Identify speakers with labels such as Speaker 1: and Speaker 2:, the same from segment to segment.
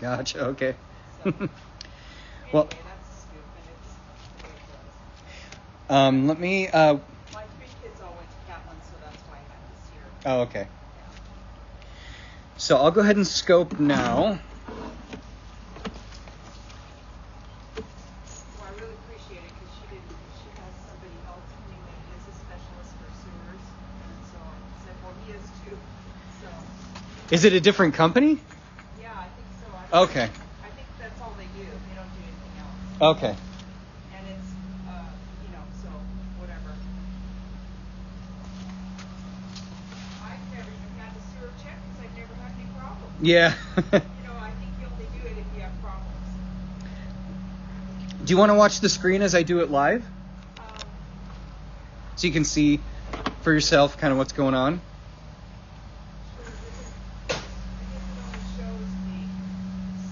Speaker 1: Gotcha. Okay.
Speaker 2: So,
Speaker 1: Well,
Speaker 2: anyway, that's a scoop, and it's ridiculous.
Speaker 1: let me.
Speaker 2: My 3 kids all went to Catlin, so that's why I had this here.
Speaker 1: Oh, okay.
Speaker 2: Yeah.
Speaker 1: So I'll go ahead and scope now.
Speaker 2: Well, I really appreciate it because she has somebody else anyway that is a specialist for sewers, and so I said, well, he is too. So.
Speaker 1: Is it a different company?
Speaker 2: Yeah, I think so.
Speaker 1: Okay.
Speaker 2: I think that's all they do. They don't do anything else.
Speaker 1: Okay.
Speaker 2: And it's, so whatever. I've never even had a sewer check because I've never had any problems.
Speaker 1: Yeah.
Speaker 2: I think you only do it if you have problems.
Speaker 1: Do you want to watch the screen as I do it live? So you can see for yourself kind of what's going on?
Speaker 2: I guess it only shows the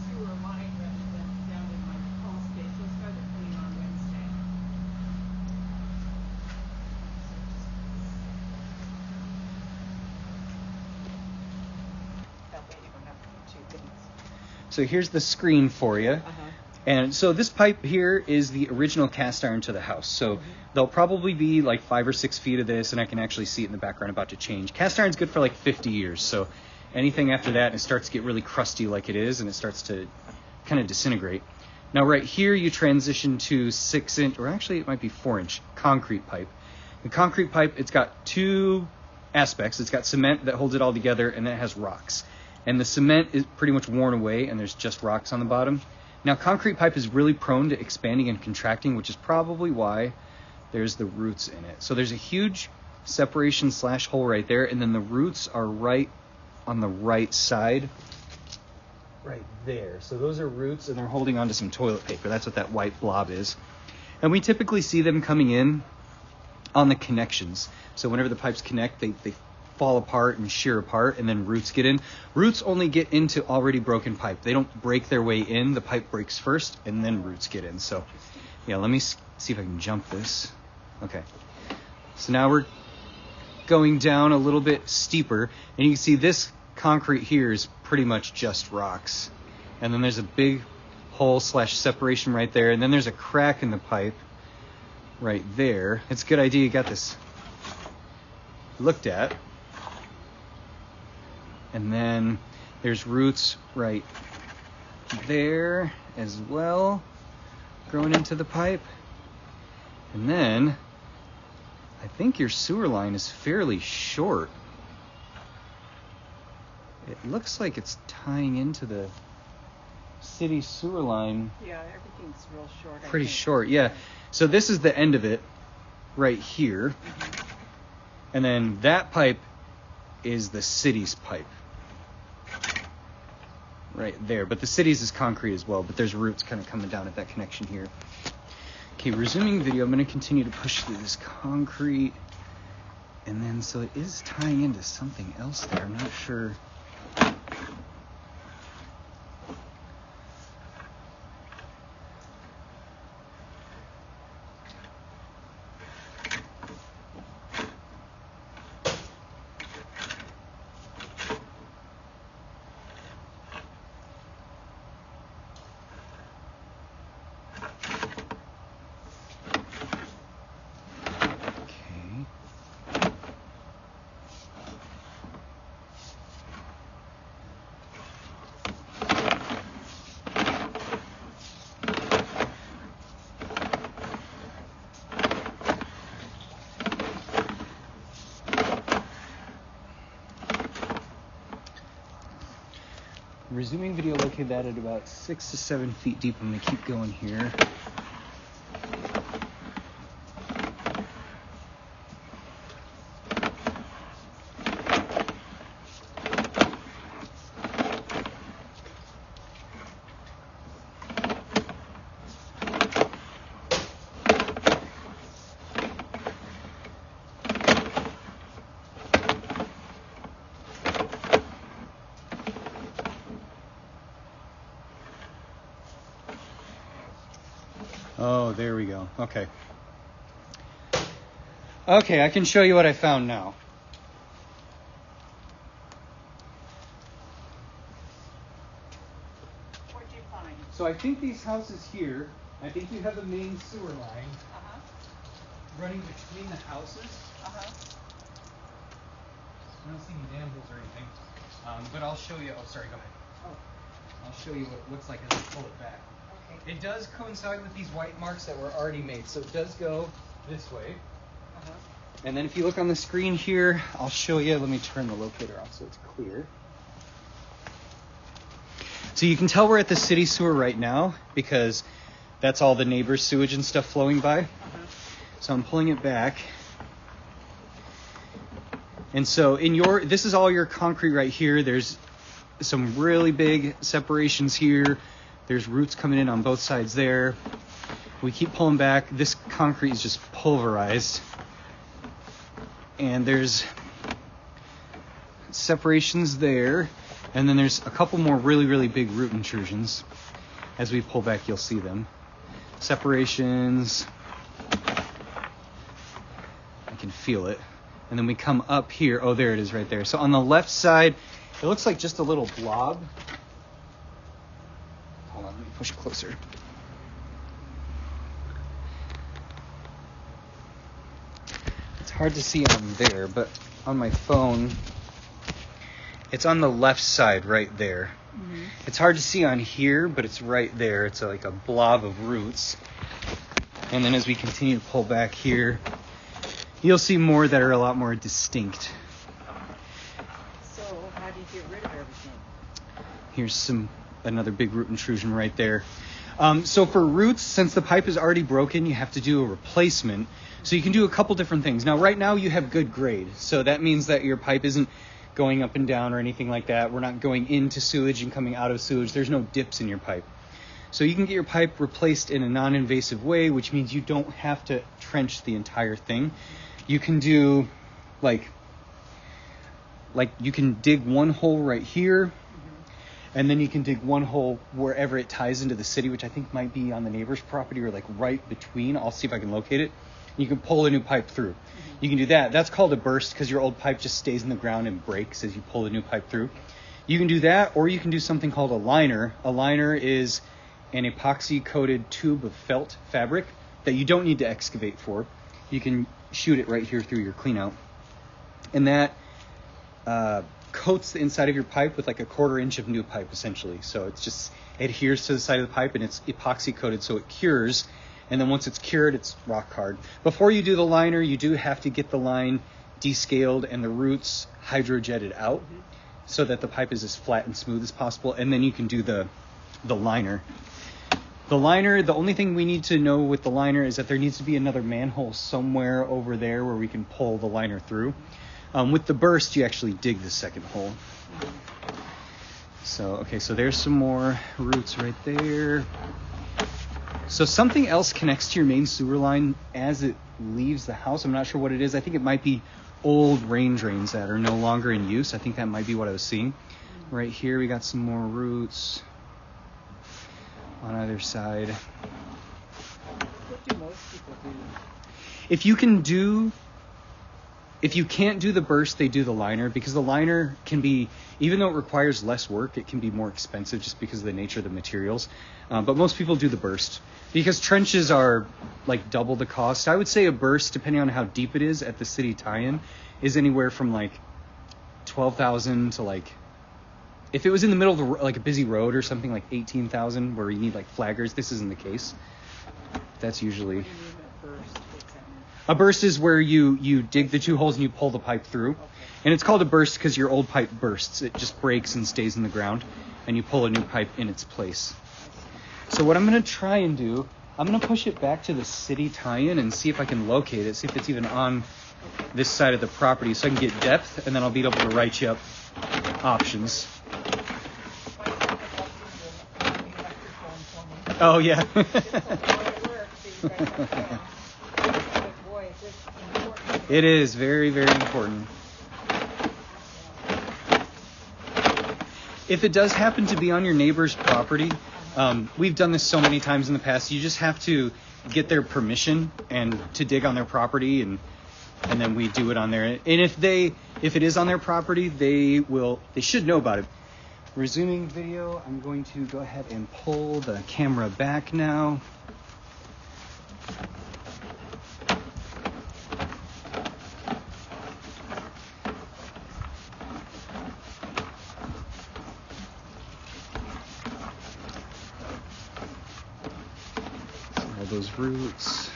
Speaker 2: sewer line rather than down in my call stage. Those guys are coming on Wednesday. That way you don't have to do 2 things.
Speaker 1: So here's the screen for you. And so this pipe here is the original cast iron to the house. So there'll probably be like 5 or 6 feet of this, and I can actually see it in the background about to change. Cast iron's good for like 50 years. So anything after that, it starts to get really crusty like it is, and it starts to kind of disintegrate. Now right here, you transition to 6-inch, or actually it might be 4-inch concrete pipe. The concrete pipe, it's got 2 aspects. It's got cement that holds it all together, and then it has rocks. And the cement is pretty much worn away, and there's just rocks on the bottom. Now, concrete pipe is really prone to expanding and contracting, which is probably why there's the roots in it. So there's a huge separation / hole right there, and then the roots are right on the right side, right there. So those are roots, and they're holding onto some toilet paper. That's what that white blob is. And we typically see them coming in on the connections. So whenever the pipes connect, they fall apart and shear apart, and then roots get in. Roots only get into already broken pipe. They don't break their way in. The pipe breaks first, and then roots get in. So, yeah, let me see if I can jump this. Okay. So now we're going down a little bit steeper, and you can see this concrete here is pretty much just rocks. And then there's a big hole / separation right there, and then there's a crack in the pipe right there. It's a good idea you got this looked at. And then there's roots right there as well, growing into the pipe. And then I think your sewer line is fairly short. It looks like it's tying into the city sewer line.
Speaker 2: Yeah, everything's real short.
Speaker 1: Pretty short, yeah. So this is the end of it right here. And then that pipe is the city's pipe right there, but the city's is concrete as well, but there's roots kind of coming down at that connection here. Okay, resuming video. I'm going to continue to push through this concrete, and then so it is tying into something else there. I'm not sure. Resuming video, located that at about 6 to 7 feet deep. I'm going to keep going here. Oh, there we go. Okay. Okay, I can show you what I found now. I think these houses here, I think you have a main sewer line running between the houses. I don't see any manholes or anything, but I'll show you. Oh, sorry, go ahead. I'll show you what it looks like as I pull it back. Okay. It does coincide with these white marks that were already made, so it does go this way. And then if you look on the screen here, I'll show you. Let me turn the locator off so it's clear. So you can tell we're at the city sewer right now because that's all the neighbors' sewage and stuff flowing by. So I'm pulling it back. And so this is all your concrete right here. There's some really big separations here. There's roots coming in on both sides there. We keep pulling back. This concrete is just pulverized. And there's separations there. And then there's a couple more really, really big root intrusions. As we pull back, you'll see them. Separations. I can feel it. And then we come up here. Oh, there it is right there. So on the left side, it looks like just a little blob. Hold on, let me push closer. It's hard to see on there, but on my phone, it's on the left side right there. Mm-hmm. It's hard to see on here, but it's right there. It's like a blob of roots. And then as we continue to pull back here, you'll see more that are a lot more distinct.
Speaker 2: So how do you get rid of everything?
Speaker 1: Here's another big root intrusion right there. So for roots, since the pipe is already broken, you have to do a replacement. So you can do a couple different things. Now, right now you have good grade. So that means that your pipe isn't going up and down or anything like that. We're not going into sewage and coming out of sewage. There's no dips in your pipe. So you can get your pipe replaced in a non-invasive way, which means you don't have to trench the entire thing. You can do like you can dig one hole right here, and then you can dig one hole wherever it ties into the city, which I think might be on the neighbor's property or like right between. I'll see if I can locate it. You can pull a new pipe through. You can do that. That's called a burst because your old pipe just stays in the ground and breaks as you pull a new pipe through. You can do that, or you can do something called a liner. A liner is an epoxy-coated tube of felt fabric that you don't need to excavate for. You can shoot it right here through your cleanout. And that coats the inside of your pipe with like a 1/4 inch of new pipe, essentially. So it just adheres to the side of the pipe, and it's epoxy-coated, so it cures. And then once it's cured, it's rock hard. Before you do the liner, you do have to get the line descaled and the roots hydrojetted out so that the pipe is as flat and smooth as possible. And then you can do the liner. The liner, the only thing we need to know with the liner is that there needs to be another manhole somewhere over there where we can pull the liner through. With the burst, you actually dig the second hole. So there's some more roots right there. So something else connects to your main sewer line as it leaves the house. I'm not sure what it is. I think it might be old rain drains that are no longer in use. I think that might be what I was seeing. Right here, we got some more roots on either side.
Speaker 2: What do most people do?
Speaker 1: If you can't do the burst, they do the liner, because the liner can be, even though it requires less work, it can be more expensive just because of the nature of the materials. But most people do the burst because trenches are like double the cost. I would say a burst, depending on how deep it is at the city tie-in, is anywhere from like $12,000 to like, if it was in the middle of like a busy road or something, like $18,000 where you need like flaggers. This isn't the case. That's usually. A burst is where you dig the 2 holes and you pull the pipe through. Okay. And it's called a burst because your old pipe bursts. It just breaks and stays in the ground, and you pull a new pipe in its place. So what I'm going to try and do, I'm going to push it back to the city tie-in and see if I can locate it, see if it's even on this side of the property so I can get depth, and then I'll be able to write you up options. Oh, yeah. It is very, very important. If it does happen to be on your neighbor's property, we've done this so many times in the past, you just have to get their permission and to dig on their property, and then we do it on there. And if it is on their property, they should know about it. Resuming video, I'm going to go ahead and pull the camera back now. All those roots.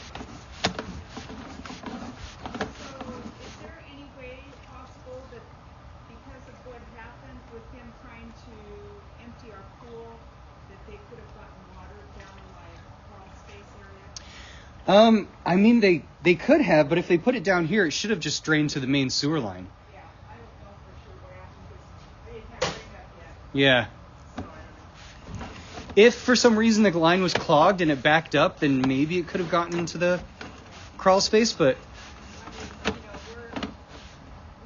Speaker 1: I mean, they could have, but if they put it down here, it should have just drained to the main sewer line.
Speaker 2: Yeah, I don't know for sure what happened because they didn't have rain up yet.
Speaker 1: Yeah.
Speaker 2: So I don't know.
Speaker 1: If for some reason the line was clogged and it backed up, then maybe it could have gotten into the crawl space, but...
Speaker 2: I mean, we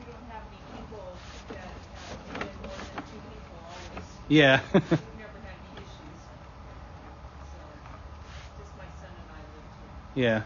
Speaker 2: don't have any people that have been more than 2 people always.
Speaker 1: Yeah.
Speaker 2: We've never had any issues. So, just my son and I live here.
Speaker 1: Yeah.